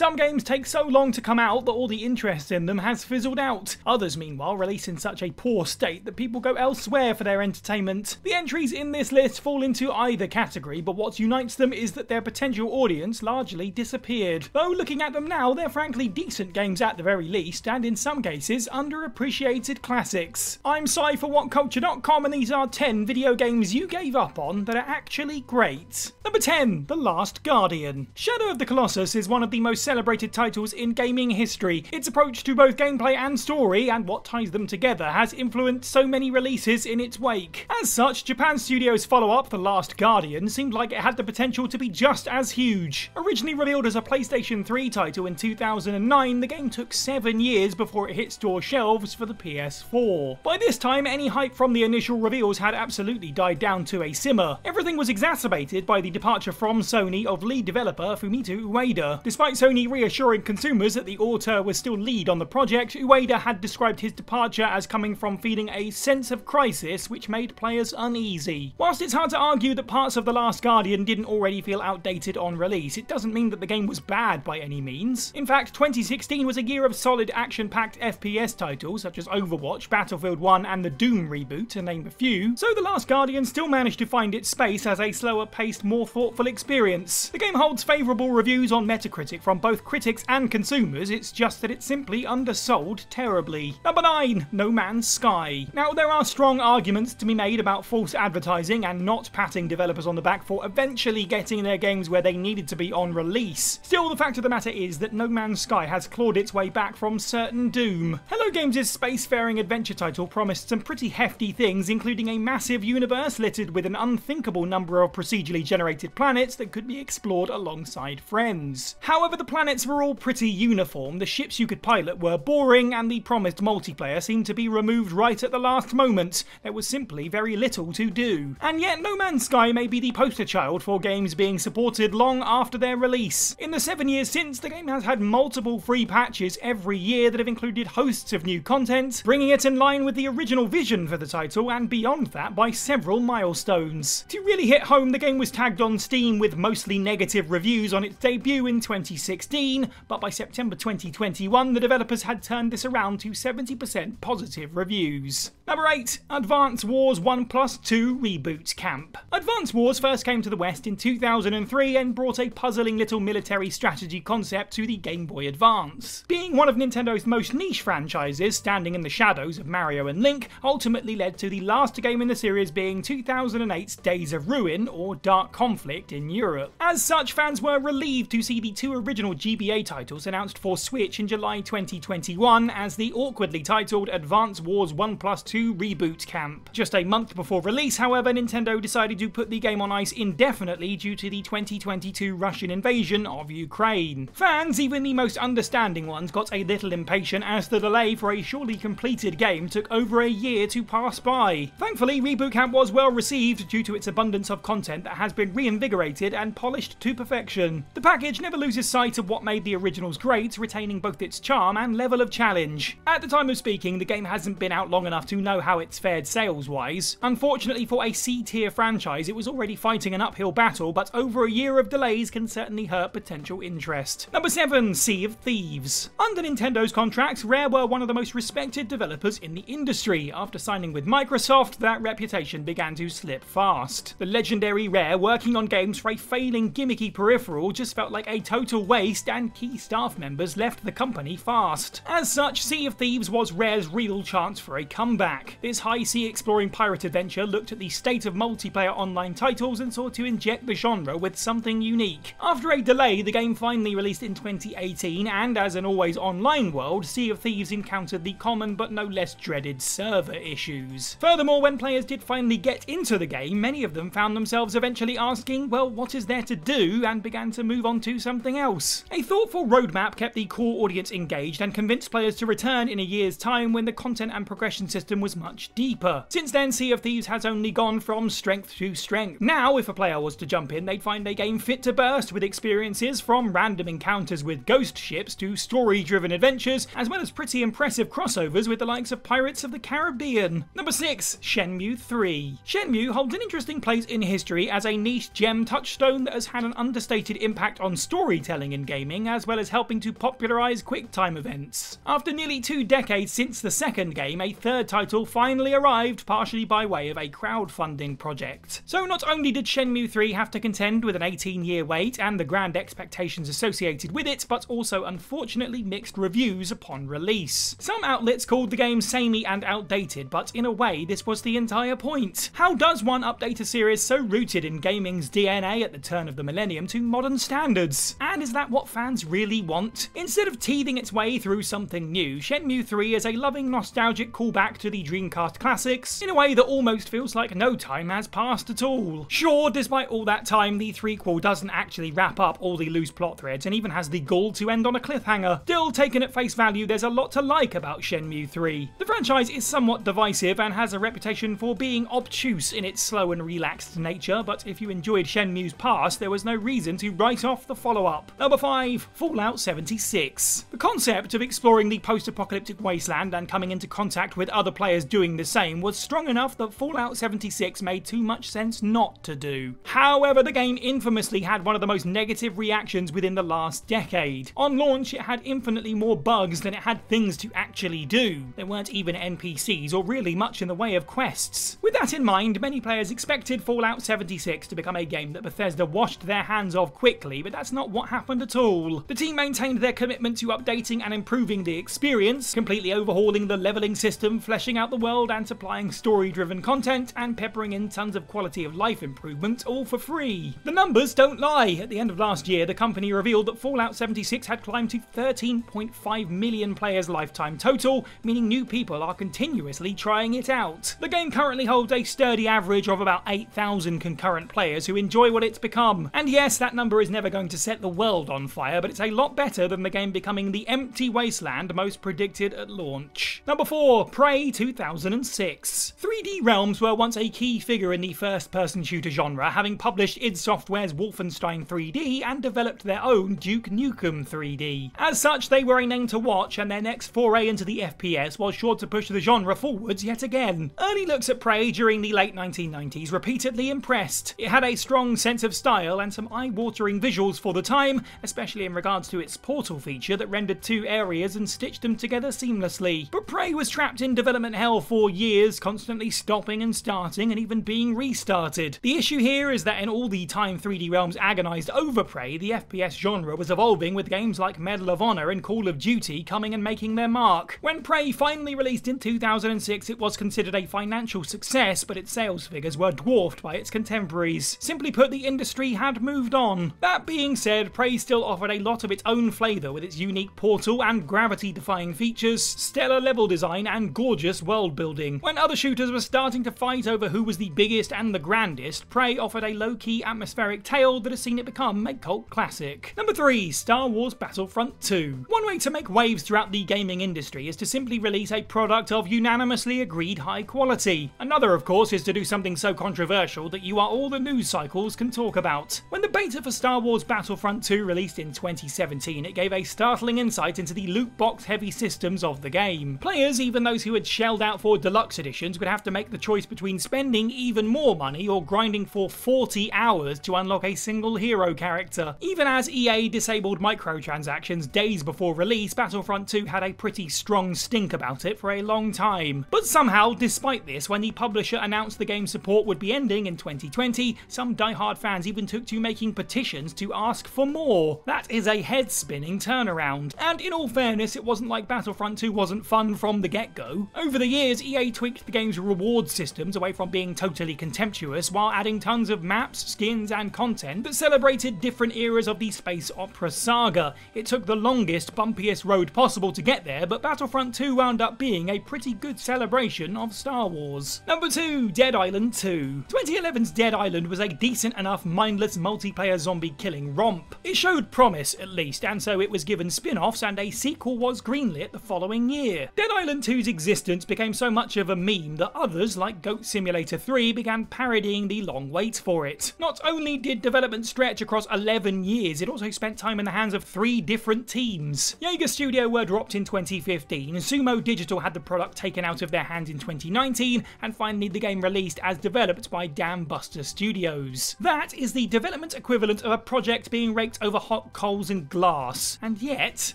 Some games take so long to come out that all the interest in them has fizzled out. Others, meanwhile, release in such a poor state that people go elsewhere for their entertainment. The entries in this list fall into either category, but what unites them is that their potential audience largely disappeared. Though looking at them now, they're frankly decent games at the very least, and in some cases, underappreciated classics. I'm Cy for WhatCulture.com, and these are 10 video games you gave up on that are actually great. Number 10, The Last Guardian. Shadow of the Colossus is one of the most celebrated titles in gaming history. Its approach to both gameplay and story, and what ties them together, has influenced so many releases in its wake. As such, Japan Studios' follow-up, The Last Guardian, seemed like it had the potential to be just as huge. Originally revealed as a PlayStation 3 title in 2009, the game took 7 years before it hit store shelves for the PS4. By this time, any hype from the initial reveals had absolutely died down to a simmer. Everything was exacerbated by the departure from Sony of lead developer Fumito Ueda. Despite Sony reassuring consumers that the auteur was still lead on the project, Ueda had described his departure as coming from feeling a sense of crisis which made players uneasy. Whilst it's hard to argue that parts of The Last Guardian didn't already feel outdated on release, it doesn't mean that the game was bad by any means. In fact, 2016 was a year of solid action-packed FPS titles such as Overwatch, Battlefield 1 and the Doom reboot, to name a few, so The Last Guardian still managed to find its space as a slower-paced, more thoughtful experience. The game holds favourable reviews on Metacritic from both critics and consumers, it's just that it's simply undersold terribly. Number 9, No Man's Sky. Now, there are strong arguments to be made about false advertising and not patting developers on the back for eventually getting their games where they needed to be on release. Still, the fact of the matter is that No Man's Sky has clawed its way back from certain doom. Hello Games' spacefaring adventure title promised some pretty hefty things, including a massive universe littered with an unthinkable number of procedurally generated planets that could be explored alongside friends. However, the planets were all pretty uniform, the ships you could pilot were boring, and the promised multiplayer seemed to be removed right at the last moment. There was simply very little to do. And yet, No Man's Sky may be the poster child for games being supported long after their release. In the 7 years since, the game has had multiple free patches every year that have included hosts of new content, bringing it in line with the original vision for the title, and beyond that by several milestones. To really hit home, the game was tagged on Steam with mostly negative reviews on its debut in 2016, but by September 2021, the developers had turned this around to 70% positive reviews. Number 8, Advance Wars 1+2 Reboot Camp. Advance Wars first came to the West in 2003 and brought a puzzling little military strategy concept to the Game Boy Advance. Being one of Nintendo's most niche franchises, standing in the shadows of Mario and Link, ultimately led to the last game in the series being 2008's Days of Ruin, or Dark Conflict in Europe. As such, fans were relieved to see the two original GBA titles announced for Switch in July 2021 as the awkwardly titled Advance Wars 1+2 Reboot Camp. Just a month before release, however, Nintendo decided to put the game on ice indefinitely due to the 2022 Russian invasion of Ukraine. Fans, even the most understanding ones, got a little impatient as the delay for a surely completed game took over a year to pass by. Thankfully, Reboot Camp was well received due to its abundance of content that has been reinvigorated and polished to perfection. The package never loses sight of what made the originals great, retaining both its charm and level of challenge. At the time of speaking, the game hasn't been out long enough to know how it's fared sales-wise. Unfortunately for a C-tier franchise, it was already fighting an uphill battle, but over a year of delays can certainly hurt potential interest. Number 7, Sea of Thieves. Under Nintendo's contracts, Rare were one of the most respected developers in the industry. After signing with Microsoft, that reputation began to slip fast. The legendary Rare working on games for a failing gimmicky peripheral just felt like a total waste, and key staff members left the company fast. As such, Sea of Thieves was Rare's real chance for a comeback. This high-sea exploring pirate adventure looked at the state of multiplayer online titles and sought to inject the genre with something unique. After a delay, the game finally released in 2018, and as an always online world, Sea of Thieves encountered the common but no less dreaded server issues. Furthermore, when players did finally get into the game, many of them found themselves eventually asking, well, what is there to do, and began to move on to something else. A thoughtful roadmap kept the core audience engaged and convinced players to return in a year's time when the content and progression system system was much deeper. Since then, Sea of Thieves has only gone from strength to strength. Now, if a player was to jump in, they'd find a game fit to burst with experiences from random encounters with ghost ships to story-driven adventures, as well as pretty impressive crossovers with the likes of Pirates of the Caribbean. Number 6. Shenmue 3. Shenmue holds an interesting place in history as a niche gem touchstone that has had an understated impact on storytelling in gaming, as well as helping to popularize quick-time events. After nearly 2 decades since the second game, a third title finally arrived, partially by way of a crowdfunding project. So not only did Shenmue 3 have to contend with an 18-year wait and the grand expectations associated with it, but also unfortunately mixed reviews upon release. Some outlets called the game samey and outdated, but in a way this was the entire point. How does one update a series so rooted in gaming's DNA at the turn of the millennium to modern standards? And is that what fans really want? Instead of teething its way through something new, Shenmue 3 is a loving nostalgic callback to the Dreamcast classics in a way that almost feels like no time has passed at all. Sure, despite all that time, the threequel doesn't actually wrap up all the loose plot threads and even has the gall to end on a cliffhanger. Still, taken at face value, there's a lot to like about Shenmue 3. The franchise is somewhat divisive and has a reputation for being obtuse in its slow and relaxed nature, but if you enjoyed Shenmue's past, there was no reason to write off the follow-up. Number 5. Fallout 76. The concept of exploring the post-apocalyptic wasteland and coming into contact with other players doing the same was strong enough that Fallout 76 made too much sense not to do. However, the game infamously had one of the most negative reactions within the last decade. On launch, it had infinitely more bugs than it had things to actually do. There weren't even NPCs or really much in the way of quests. With that in mind, many players expected Fallout 76 to become a game that Bethesda washed their hands of quickly, but that's not what happened at all. The team maintained their commitment to updating and improving the experience, completely overhauling the leveling system, fleshing out the world and supplying story-driven content, and peppering in tons of quality of life improvements, all for free. The numbers don't lie. At the end of last year, the company revealed that Fallout 76 had climbed to 13.5 million players lifetime total, meaning new people are continuously trying it out. The game currently holds a sturdy average of about 8,000 concurrent players who enjoy what it's become. And yes, that number is never going to set the world on fire, but it's a lot better than the game becoming the empty wasteland most predicted at launch. Number 4. Prey 2006. 3D Realms were once a key figure in the first-person shooter genre, having published id Software's Wolfenstein 3D and developed their own Duke Nukem 3D. As such, they were a name to watch, and their next foray into the FPS was sure to push the genre forwards yet again. Early looks at Prey during the late 1990s repeatedly impressed. It had a strong sense of style and some eye-watering visuals for the time, especially in regards to its portal feature that rendered 2 areas and stitched them together seamlessly. But Prey was trapped in development hell for years, constantly stopping and starting and even being restarted. The issue here is that in all the time 3D Realms agonized over Prey, the FPS genre was evolving, with games like Medal of Honor and Call of Duty coming and making their mark. When Prey finally released in 2006, it was considered a financial success, but its sales figures were dwarfed by its contemporaries. Simply put, the industry had moved on. That being said, Prey still offered a lot of its own flavour with its unique portal and gravity-defying features, stellar level design and gorgeous world building. When other shooters were starting to fight over who was the biggest and the grandest, Prey offered a low-key atmospheric tale that has seen it become a cult classic. Number 3. Star Wars Battlefront 2. One way to make waves throughout the gaming industry is to simply release a product of unanimously agreed high quality. Another, of course, is to do something so controversial that you are all the news cycles can talk about. When the beta for Star Wars Battlefront 2 released in 2017, it gave a startling insight into the loot box heavy systems of the game. Players, even those who had shelled out for deluxe editions, would have to make the choice between spending even more money or grinding for 40 hours to unlock a single hero character. Even as EA disabled microtransactions days before release, Battlefront 2 had a pretty strong stink about it for a long time. But somehow, despite this, when the publisher announced the game's support would be ending in 2020, some diehard fans even took to making petitions to ask for more. That is a head-spinning turnaround. And in all fairness, it wasn't like Battlefront 2 wasn't fun from the get-go. Over the years, EA tweaked the game's reward systems away from being totally contemptuous, while adding tons of maps, skins, and content that celebrated different eras of the space opera saga. It took the longest, bumpiest road possible to get there, but Battlefront 2 wound up being a pretty good celebration of Star Wars. Number 2. Dead Island 2. 2011's Dead Island was a decent enough mindless multiplayer zombie killing romp. It showed promise, at least, and so it was given spin-offs, and a sequel was greenlit the following year. Dead Island 2's existence became so much of a meme that others, like Goat Simulator 3, began parodying the long wait for it. Not only did development stretch across 11 years, it also spent time in the hands of 3 different teams. Jaeger Studio were dropped in 2015, Sumo Digital had the product taken out of their hands in 2019, and finally the game released as developed by Dam Buster Studios. That is the development equivalent of a project being raked over hot coals and glass. And yet,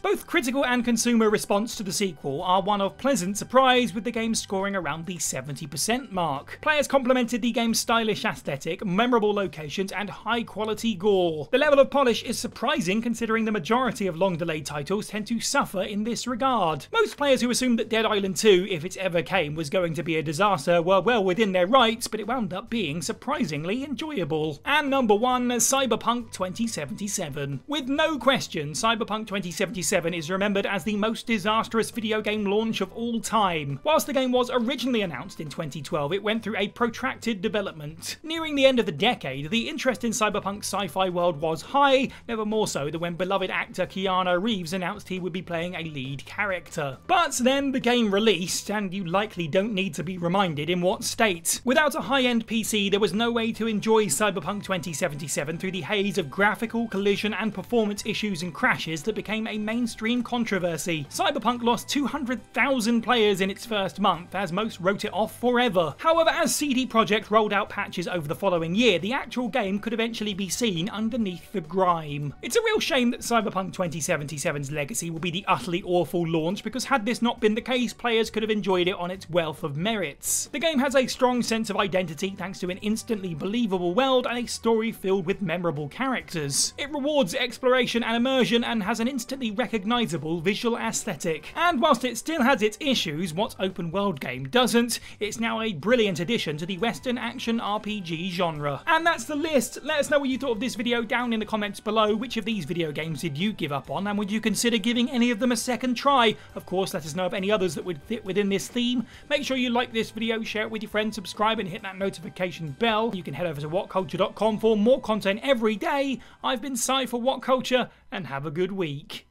both critical and consumer response to the sequel are one of pleasant surprise, with the game scoring around the 70% mark. Players complimented the game's stylish aesthetic, memorable locations, and high-quality gore. The level of polish is surprising considering the majority of long-delayed titles tend to suffer in this regard. Most players who assumed that Dead Island 2, if it ever came, was going to be a disaster were well within their rights, but it wound up being surprisingly enjoyable. And number 1, CYBERPUNK 2077. With no question, CYBERPUNK 2077 is remembered as the most disastrous video game launch of all time. Whilst the game was originally announced in 2012, it went through a protracted development. Nearing the end of the decade, the interest in cyberpunk's sci-fi world was high, never more so than when beloved actor Keanu Reeves announced he would be playing a lead character. But then the game released, and you likely don't need to be reminded in what state. Without a high-end PC, there was no way to enjoy CYBERPUNK 2077 through the haze of graphical, collision, and performance issues and crashes that became a mainstream controversy. CYBERPUNK lost 200,000 players in its first month, as most wrote it off forever. However, as CD Projekt rolled out patches over the following year, the actual game could eventually be seen underneath the grime. It's a real shame that CYBERPUNK 2077's legacy will be the utterly awful launch, because had this not been the case, players could have enjoyed it on its wealth of merits. The game has a strong sense of identity thanks to an instantly believable world and a story filled with memorable characters. It rewards exploration and immersion and has an instantly recognisable visual aesthetic. And whilst it still has its issues, what open world game doesn't, it's now a brilliant addition to the Western action RPG genre. And that's the list. Let us know what you thought of this video down in the comments below. Which of these video games did you give up on, and would you consider giving any of them a second try? Of course, let us know of any others that would fit within this theme. Make sure you like this video, share it with your friends, subscribe and hit that notification bell. You can head over to WhatCulture.com for more content every day. I've been Cy for WhatCulture, and have a good week.